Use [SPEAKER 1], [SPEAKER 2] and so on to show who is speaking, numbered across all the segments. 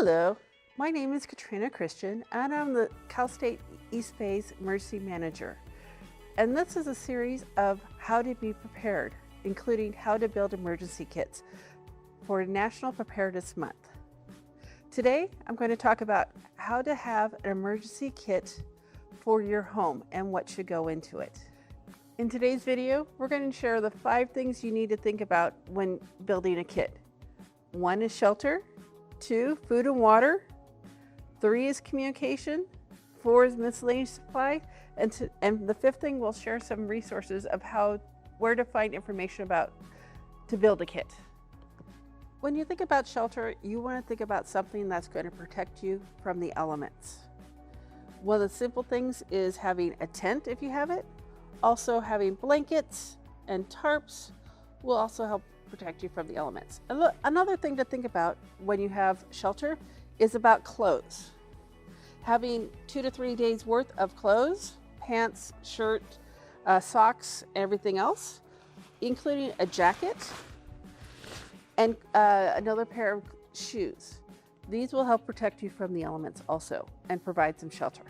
[SPEAKER 1] Hello, my name is Katrina Christian and I'm the Cal State East Bay's Emergency Manager. And this is a series of how to be prepared, including how to build emergency kits for National Preparedness Month. Today, I'm going to talk about how to have an emergency kit for your home and what should go into it. In today's video, we're going to share the 5 things you need to think about when building a kit. 1 is shelter, 2, food and water, 3 is communication, 4 is miscellaneous supply, and the 5th thing, we'll share some resources of where to find information about to build a kit. When you think about shelter, you want to think about something that's going to protect you from the elements. One of the simple things is having a tent if you have it. Also having blankets and tarps will also help protect you from the elements. Another thing to think about when you have shelter is about clothes. Having 2 to 3 days worth of clothes, pants, shirt, socks, everything else, including a jacket and another pair of shoes. These will help protect you from the elements also and provide some shelter.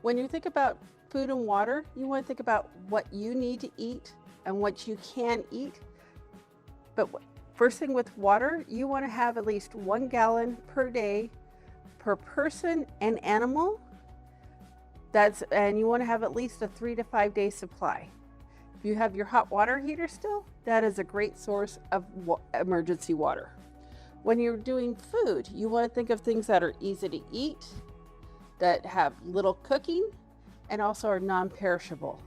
[SPEAKER 1] When you think about food and water, you want to think about what you need to eat and what you can eat. But first thing with water, you want to have at least 1 gallon per day per person and animal. And you want to have at least a 3 to 5 day supply. If you have your hot water heater still, that is a great source of emergency water. When you're doing food, you want to think of things that are easy to eat, that have little cooking, and also are non-perishable.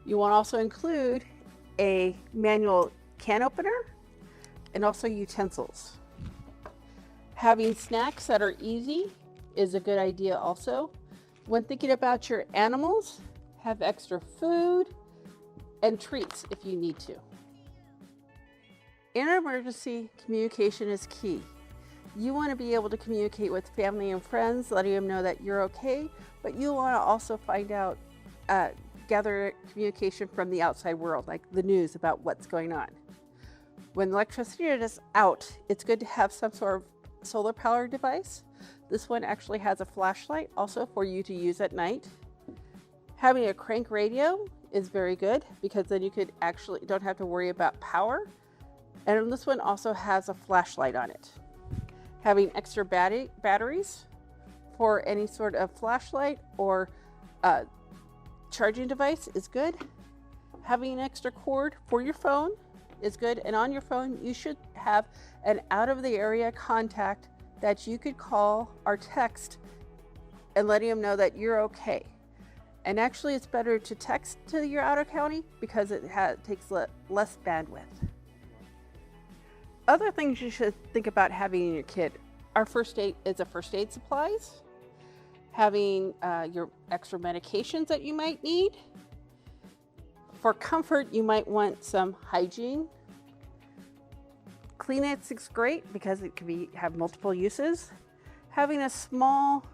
[SPEAKER 1] You want to also include a manual can opener and also utensils. Having snacks that are easy is a good idea also. When thinking about your animals, have extra food and treats if you need to. In an emergency, communication is key. You want to be able to communicate with family and friends, letting them know that you're okay, but you want to also find out, gather communication from the outside world, like the news about what's going on. When electricity is out, it's good to have some sort of solar power device. This one actually has a flashlight also for you to use at night. Having a crank radio is very good because then you could actually don't have to worry about power. And this one also has a flashlight on it. Having extra batteries for any sort of flashlight or charging device is good. Having an extra cord for your phone is good. And on your phone, you should have an out of the area contact that you could call or text and letting them know that you're okay. And actually, it's better to text to your out of county because it takes less bandwidth. Other things you should think about having in your kit are first aid supplies, having your extra medications that you might need. For comfort, you might want some hygiene. Kleenex is great because it can have multiple uses. Having a small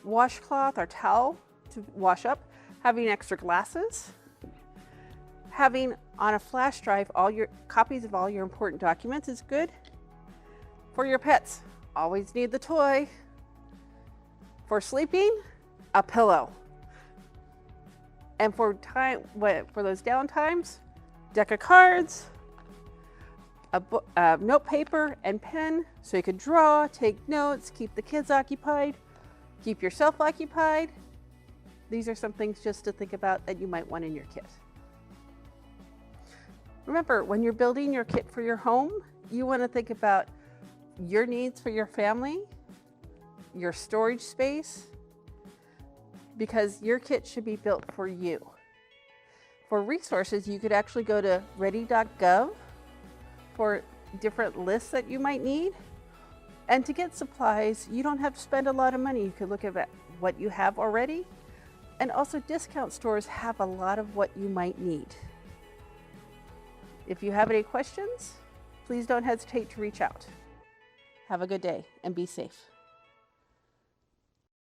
[SPEAKER 1] washcloth or towel to wash up, having extra glasses, having on a flash drive all your copies of all your important documents is good. For your pets, always need the toy. For sleeping, a pillow. And for those down times, deck of cards, a note paper and pen so you can draw, take notes, keep the kids occupied, keep yourself occupied. These are some things just to think about that you might want in your kit. Remember, when you're building your kit for your home, you want to think about your needs for your family, your storage space, because your kit should be built for you. For resources, you could actually go to ready.gov for different lists that you might need. And to get supplies, you don't have to spend a lot of money. You could look at what you have already. And also discount stores have a lot of what you might need. If you have any questions, please don't hesitate to reach out. Have a good day and be safe.